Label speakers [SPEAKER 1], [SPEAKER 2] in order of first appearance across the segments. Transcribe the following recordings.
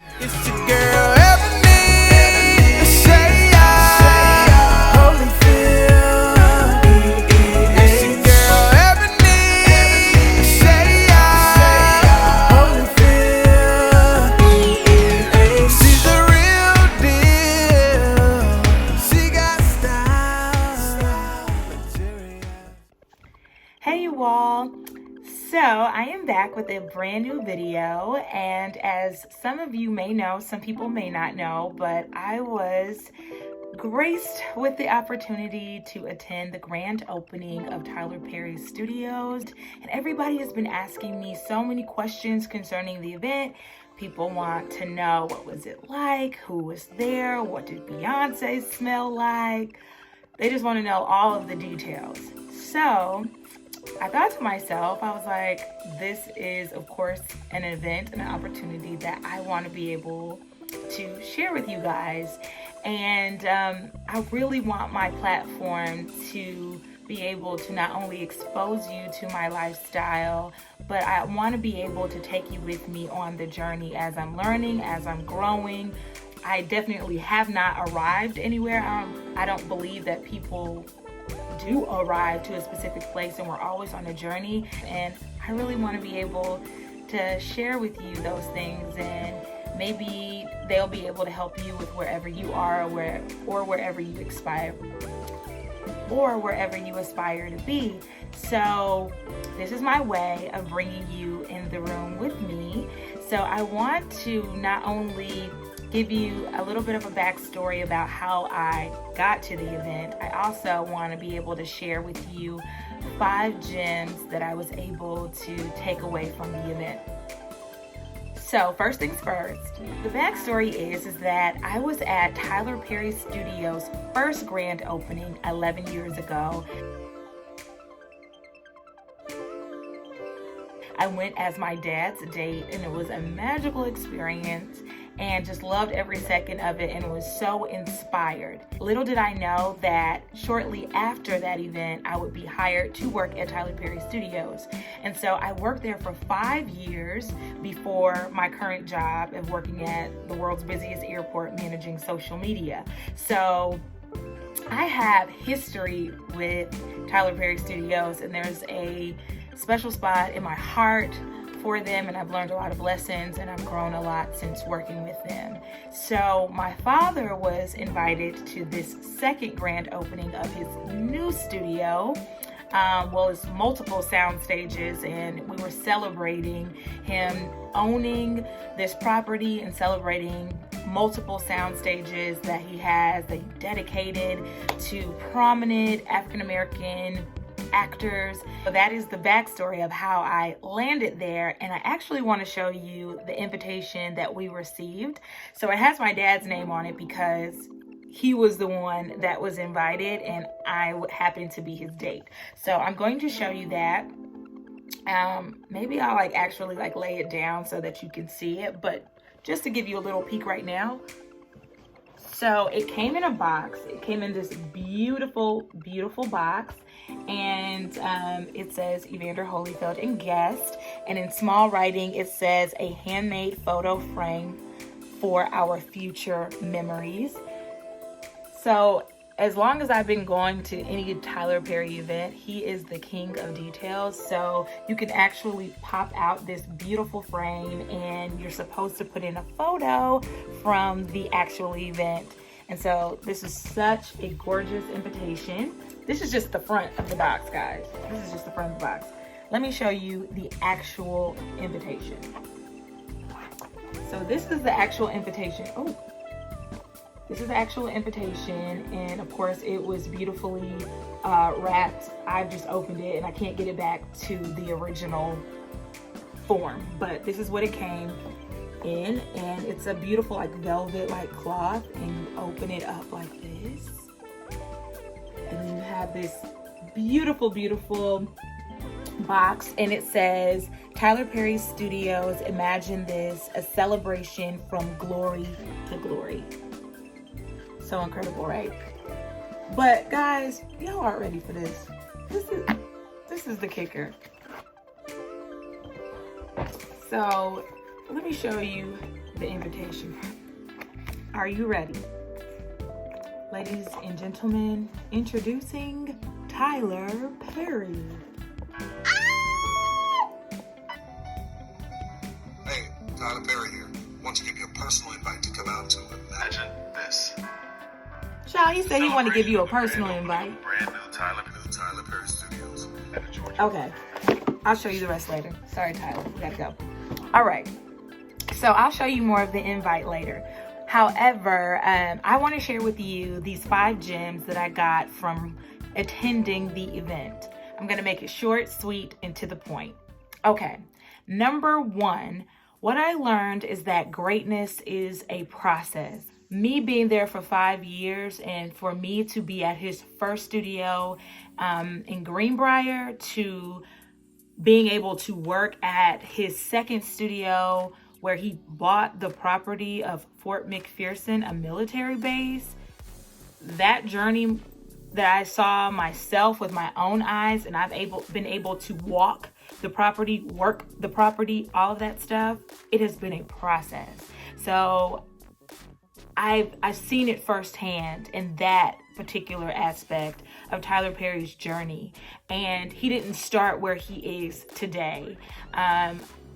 [SPEAKER 1] It's your girl Ebonne. Say yeah. Holyfield. It's your girl Ebonne. Say yeah. Holyfield. She's the real deal. She got style.
[SPEAKER 2] Hey you all, so I am back with a brand new video, and as some of you may know, some people may not know, but I was graced with the opportunity to attend the grand opening of Tyler Perry's studios, and everybody has been asking me so many questions concerning the event. People want to know, what was it like, who was there, what did Beyonce smell like? They just want to know all of the details. So I thought to myself, I was like, this is, of course, an event and an opportunity that I want to be able to share with you guys. And I really want my platform to be able to not only expose you to my lifestyle, but I want to be able to take you with me on the journey as I'm learning, as I'm growing. I definitely have not arrived anywhere. I don't believe that people do arrive to a specific place, and we're always on a journey, and I really want to be able to share with you those things, and maybe they'll be able to help you with wherever you are, or wherever you aspire to be. So this is my way of bringing you in the room with me. So I want to not only give you a little bit of a backstory about how I got to the event, I also want to be able to share with you 5 gems that I was able to take away from the event. So first things first, the backstory is that I was at Tyler Perry Studios' first grand opening 11 years ago. I went as my dad's date, and it was a magical experience, and just loved every second of it, and was so inspired. Little did I know that shortly after that event, I would be hired to work at Tyler Perry Studios. And so I worked there for 5 years before my current job of working at the world's busiest airport, managing social media. So I have history with Tyler Perry Studios, and there's a special spot in my heart for them, and I've learned a lot of lessons, and I've grown a lot since working with them. So my father was invited to this second grand opening of his new studio. It's multiple sound stages, and we were celebrating him owning this property and celebrating multiple sound stages that he has, that he dedicated to prominent African-American actors. So that is the backstory of how I landed there, and I actually want to show you the invitation that we received. So it has my dad's name on it because he was the one that was invited, and I happened to be his date. So I'm going to show you that. Maybe I'll actually lay it down so that you can see it, but just to give you a little peek right now. So it came in a box. It came in this beautiful, beautiful box. And it says Evander Holyfield and guest. And in small writing, it says a handmade photo frame for our future memories. So as long as I've been going to any Tyler Perry event, he is the king of details. So you can actually pop out this beautiful frame, and you're supposed to put in a photo from the actual event. And so this is such a gorgeous invitation. This is just the front of the box, guys. This is just the front of the box. Let me show you the actual invitation. So this is the actual invitation. Oh, this is the actual invitation, and of course it was beautifully wrapped. I've just opened it, and I can't get it back to the original form, but this is what it came in, and it's a beautiful velvet cloth, and you open it up like this, and then you have this beautiful, beautiful box, and it says Tyler Perry Studios, imagine this, a celebration from glory to glory. So incredible, right? But guys, y'all aren't ready for this. This is the kicker. So let me show you the invitation. Are you ready? Ladies and gentlemen, introducing Tyler Perry.
[SPEAKER 3] Hey, Tyler Perry here. Want to give you a personal invite to come out to Imagine This.
[SPEAKER 2] Child, he said he wanted to give you a personal invite.
[SPEAKER 3] Brand new Tyler Perry Studios at the Georgia.
[SPEAKER 2] Okay, I'll show you the rest later. Sorry, Tyler, we gotta go. All right, so I'll show you more of the invite later. However, I want to share with you these 5 gems that I got from attending the event. I'm going to make it short, sweet, and to the point. Okay, number 1, what I learned is that greatness is a process. Me being there for 5 years, and for me to be at his first studio in Greenbrier, to being able to work at his second studio where he bought the property of Fort McPherson, a military base. That journey that I saw myself with my own eyes, and I've been able to walk the property, work the property, all of that stuff, it has been a process. So I've seen it firsthand in that particular aspect of Tyler Perry's journey. And he didn't start where he is today.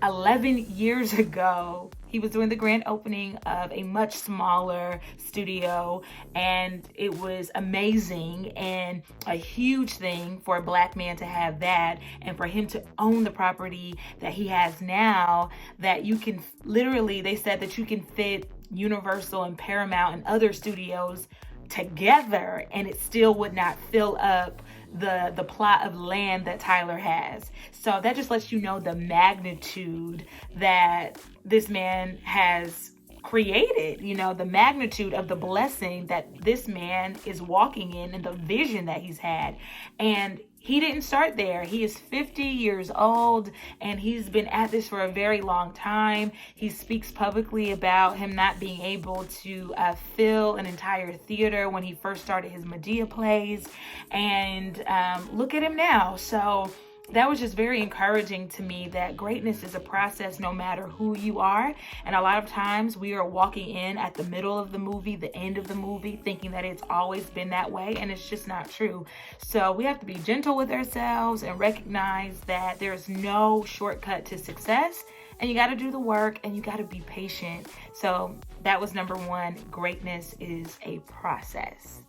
[SPEAKER 2] 11 years ago, he was doing the grand opening of a much smaller studio, and it was amazing and a huge thing for a Black man to have that, and for him to own the property that he has now, that you can literally, they said that you can fit Universal and Paramount and other studios together and it still would not fill up the plot of land that Tyler has. So that just lets you know the magnitude that this man has created, you know, the magnitude of the blessing that this man is walking in and the vision that he's had. And he didn't start there. He is 50 years old and he's been at this for a very long time. He speaks publicly about him not being able to fill an entire theater when he first started his Medea plays. And look at him now. So that was just very encouraging to me, that greatness is a process no matter who you are. And a lot of times we are walking in at the middle of the movie, the end of the movie, thinking that it's always been that way, and it's just not true. So we have to be gentle with ourselves and recognize that there's no shortcut to success, and you got to do the work and you got to be patient. So that was number 1. Greatness is a process.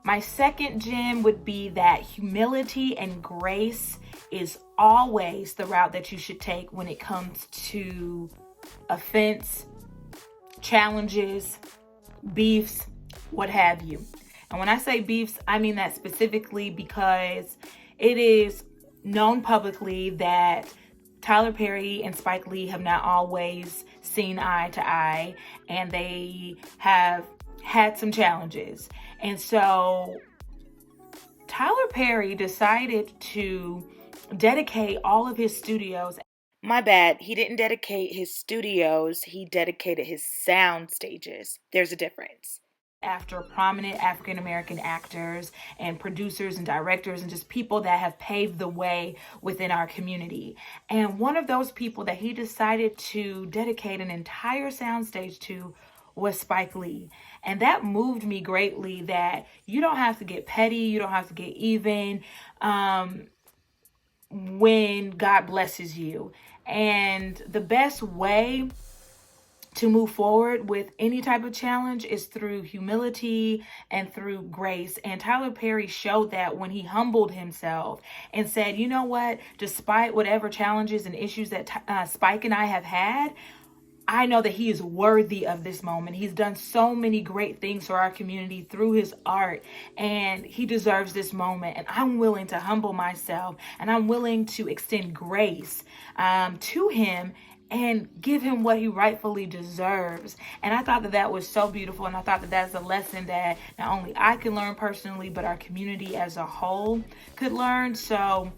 [SPEAKER 2] My second gem would be that humility and grace is always the route that you should take when it comes to offense, challenges, beefs, what have you. And when I say beefs, I mean that specifically because it is known publicly that Tyler Perry and Spike Lee have not always seen eye to eye, and they have had some challenges. And so Tyler Perry decided to dedicate all of his studios. My bad, he didn't dedicate his studios, he dedicated his sound stages. There's a difference. After prominent African American actors and producers and directors and just people that have paved the way within our community. And one of those people that he decided to dedicate an entire soundstage to was Spike Lee. And that moved me greatly, that you don't have to get petty, you don't have to get even when God blesses you. And the best way to move forward with any type of challenge is through humility and through grace. And Tyler Perry showed that when he humbled himself and said, you know what, despite whatever challenges and issues that Spike and I have had, I know that he is worthy of this moment. He's done so many great things for our community through his art, and he deserves this moment. And I'm willing to humble myself, and I'm willing to extend grace to him and give him what he rightfully deserves. And I thought that that was so beautiful. And I thought that that's a lesson that not only I can learn personally, but our community as a whole could learn. So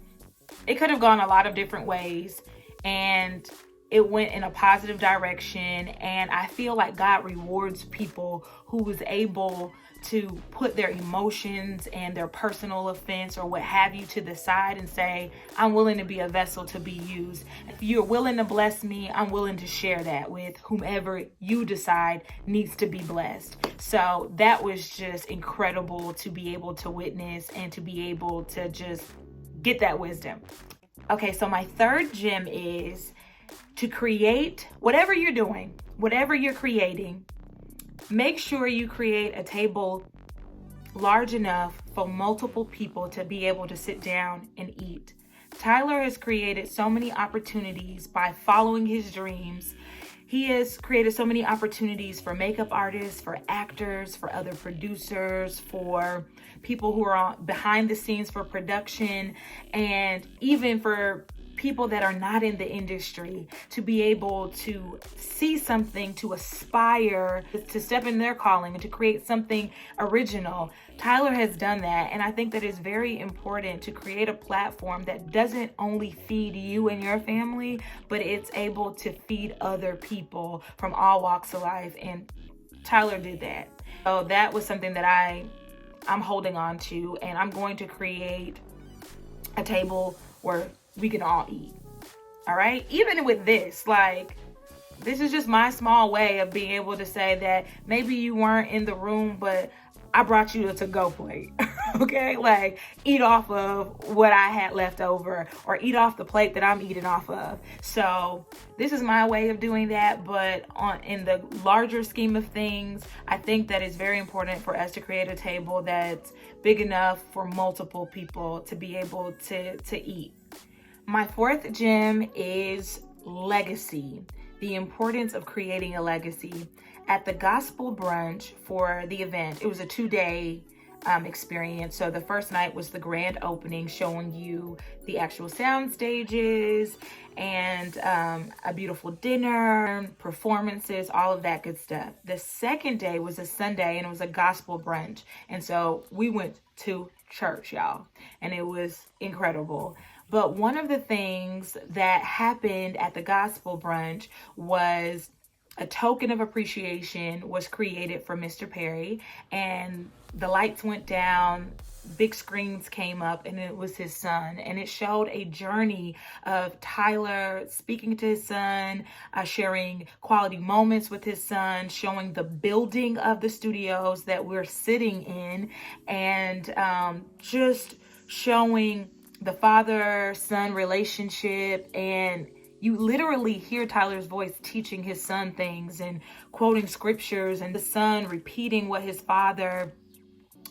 [SPEAKER 2] it could have gone a lot of different ways. And it went in a positive direction, and I feel like God rewards people who is able to put their emotions and their personal offense or what have you to the side and say, I'm willing to be a vessel to be used. If you're willing to bless me, I'm willing to share that with whomever you decide needs to be blessed. So that was just incredible to be able to witness and to be able to just get that wisdom. Okay, so my third gem is to create whatever you're doing, whatever you're creating. Make sure you create a table large enough for multiple people to be able to sit down and eat. Tyler has created so many opportunities by following his dreams. He has created so many opportunities for makeup artists, for actors, for other producers, for people who are behind the scenes for production, and even for people that are not in the industry to be able to see something, to aspire, to step in their calling and to create something original. Tyler has done that, and I think that it's very important to create a platform that doesn't only feed you and your family, but it's able to feed other people from all walks of life, and Tyler did that. So that was something that I'm holding on to, and I'm going to create a table where we can all eat. All right. Even with this, like, this is just my small way of being able to say that maybe you weren't in the room, but I brought you a to-go plate. Okay. Like, eat off of what I had left over, or eat off the plate that I'm eating off of. So this is my way of doing that. But in the larger scheme of things, I think that it's very important for us to create a table that's big enough for multiple people to be able to eat. My fourth gem is legacy, the importance of creating a legacy. At the gospel brunch for the event, it was a 2-day experience. So the first night was the grand opening, showing you the actual sound stages and a beautiful dinner, performances, all of that good stuff. The second day was a Sunday, and it was a gospel brunch. And so we went to church, y'all, and it was incredible. But one of the things that happened at the gospel brunch was a token of appreciation was created for Mr. Perry, and the lights went down, big screens came up, and it was his son. And it showed a journey of Tyler speaking to his son, sharing quality moments with his son, showing the building of the studios that we're sitting in, and just showing the father-son relationship. And you literally hear Tyler's voice teaching his son things and quoting scriptures, and the son repeating what his father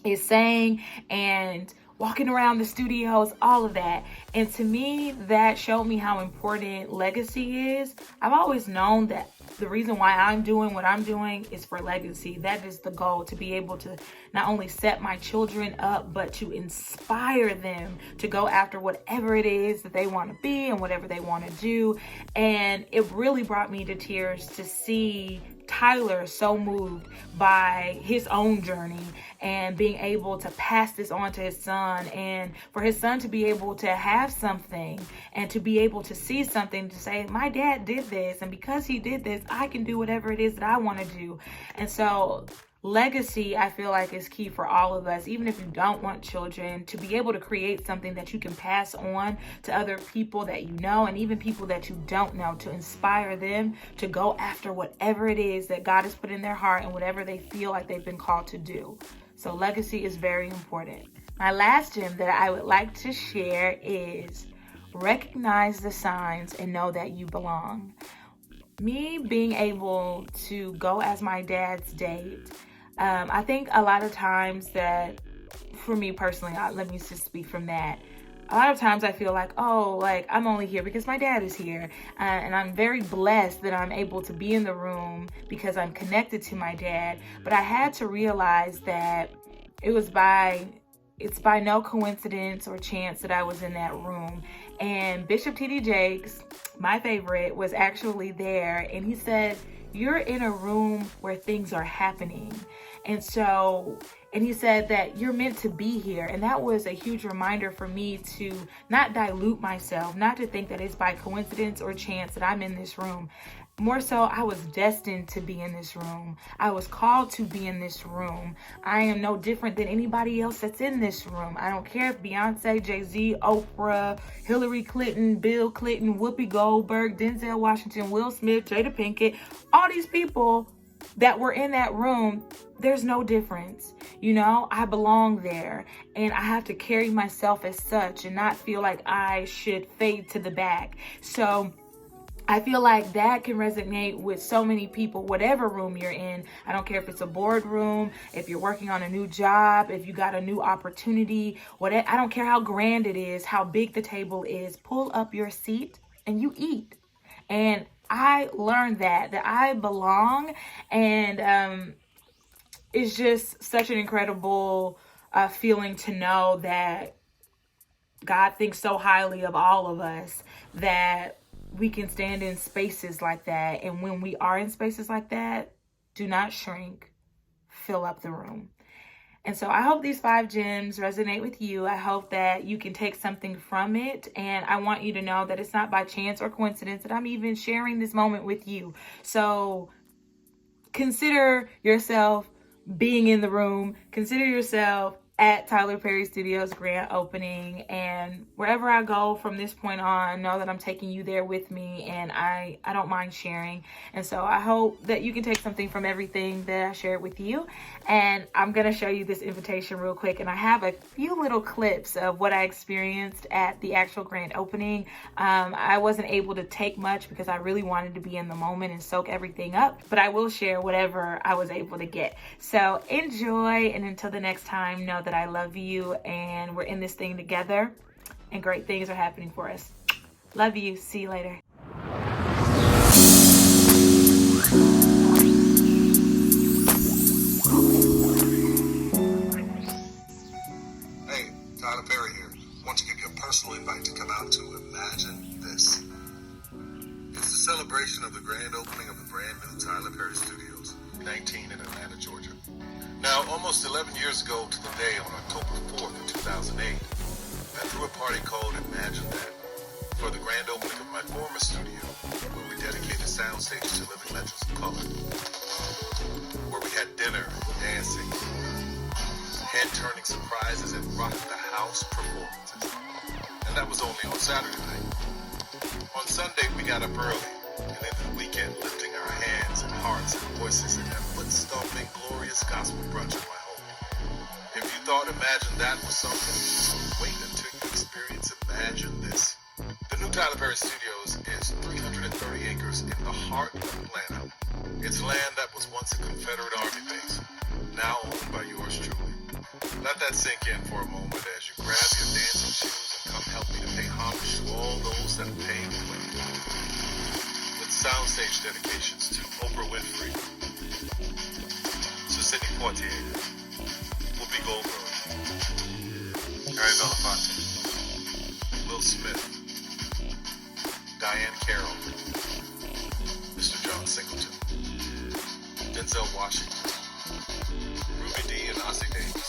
[SPEAKER 2] is saying and walking around the studios, all of that. And to me, that showed me how important legacy is. I've always known that the reason why I'm doing what I'm doing is for legacy. That is the goal, to be able to not only set my children up, but to inspire them to go after whatever it is that they want to be and whatever they want to do. And it really brought me to tears to see Tyler so moved by his own journey and being able to pass this on to his son, and for his son to be able to have something and to be able to see something to say, my dad did this, and because he did this, I can do whatever it is that I want to do. And so legacy, I feel like, is key for all of us, even if you don't want children, to be able to create something that you can pass on to other people that you know, and even people that you don't know, to inspire them to go after whatever it is that God has put in their heart and whatever they feel like they've been called to do. So legacy is very important. My last gem that I would like to share is recognize the signs and know that you belong. Me being able to go as my dad's date, I think a lot of times that, for me personally, let me just speak from that. A lot of times I feel like, I'm only here because my dad is here. And I'm very blessed that I'm able to be in the room because I'm connected to my dad. But I had to realize that it's by no coincidence or chance that I was in that room. And Bishop T.D. Jakes, my favorite, was actually there. And he said, you're in a room where things are happening. And so And he said that you're meant to be here. And that was a huge reminder for me to not dilute myself, not to think that it's by coincidence or chance that I'm in this room. More so, I was destined to be in this room. I was called to be in this room. I am no different than anybody else that's in this room. I don't care if Beyonce, Jay-Z, Oprah, Hillary Clinton, Bill Clinton, Whoopi Goldberg, Denzel Washington, Will Smith, Jada Pinkett, all these people that were in that room, there's no difference. You know, I belong there, and I have to carry myself as such and not feel like I should fade to the back. So I feel like that can resonate with so many people, whatever room you're in. I don't care if it's a boardroom, if you're working on a new job, if you got a new opportunity, whatever. I don't care how grand it is, how big the table is. Pull up your seat and you eat. And I learned that I belong, and it's just such an incredible feeling to know that God thinks so highly of all of us that we can stand in spaces like that. And when we are in spaces like that, do not shrink, fill up the room. And so I hope these 5 gems resonate with you. I hope that you can take something from it. And I want you to know that it's not by chance or coincidence that I'm even sharing this moment with you. So consider yourself being in the room. Consider yourself at Tyler Perry Studios grand opening, and wherever I go from this point on, know that I'm taking you there with me, and I don't mind sharing. And so I hope that you can take something from everything that I shared with you. And I'm gonna show you this invitation real quick, and I have a few little clips of what I experienced at the actual grand opening. I wasn't able to take much because I really wanted to be in the moment and soak everything up, but I will share whatever I was able to get. So enjoy, and until the next time, know that I love you, and we're in this thing together, and great things are happening for us. Love you. See you later.
[SPEAKER 3] Hey, Tyler Perry here. Want to give you a personal invite to come out to Imagine This. It's the celebration of the grand opening of the brand new Tyler Perry Studios, 19 in Atlanta, Georgia. Now, almost 11 years ago to the day on October 4th of 2008, I threw a party called Imagine That for the grand opening of my former studio, where we dedicated soundstage to living legends of color, where we had dinner, dancing, head-turning surprises, and rock the house performances. And that was only on Saturday night. On Sunday, we got up early, and into the weekend, lifting our hands and hearts and voices in that foot-stomping, glorious gospel brunch at my home. If you thought Imagine That was something, wait until you experience Imagine This. The new Tyler Perry Studios is 330 acres in the heart of Atlanta. It's land that was once a Confederate Army base, now owned by yours truly. Let that sink in for a moment as you grab your dancing shoes and come help me to pay homage to all those that have paved the way. Soundstage dedications to Oprah Winfrey, to Sidney Poitier, Whoopi Goldberg, Harry Belafonte, Will Smith, Diane Carroll, Mr. John Singleton, Denzel Washington, Ruby Dee and Ossie Davis,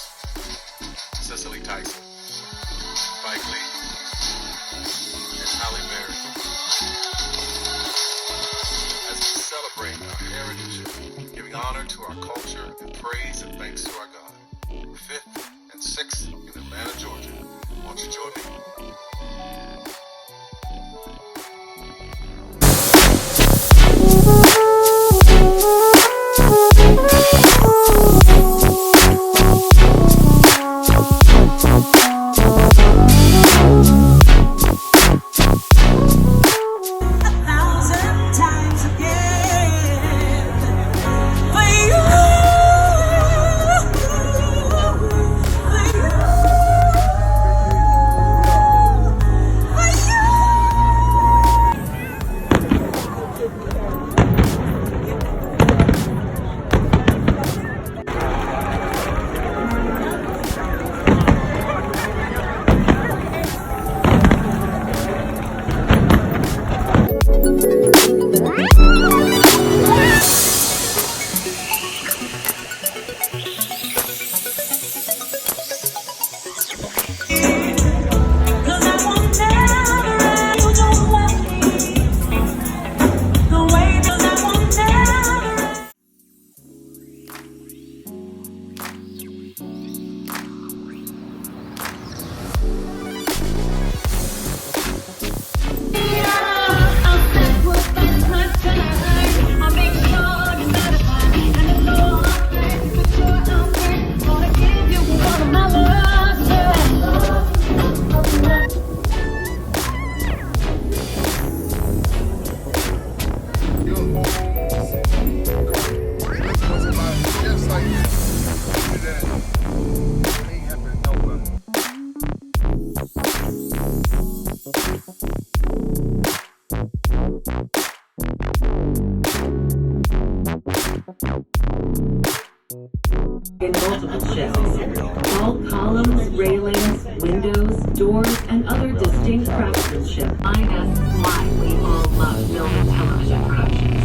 [SPEAKER 3] Cicely Tyson, Spike Lee, and Halle Berry. Celebrate our heritage, giving honor to our culture, and praise and thanks to our God. We're 5th and 6th in Atlanta, Georgia. Won't you join me? Just like that. Ain't happening nowhere.
[SPEAKER 4] In multiple shells. All columns, railings, windows, doors, and other distinct craftsmanship. Why we all love film and television productions.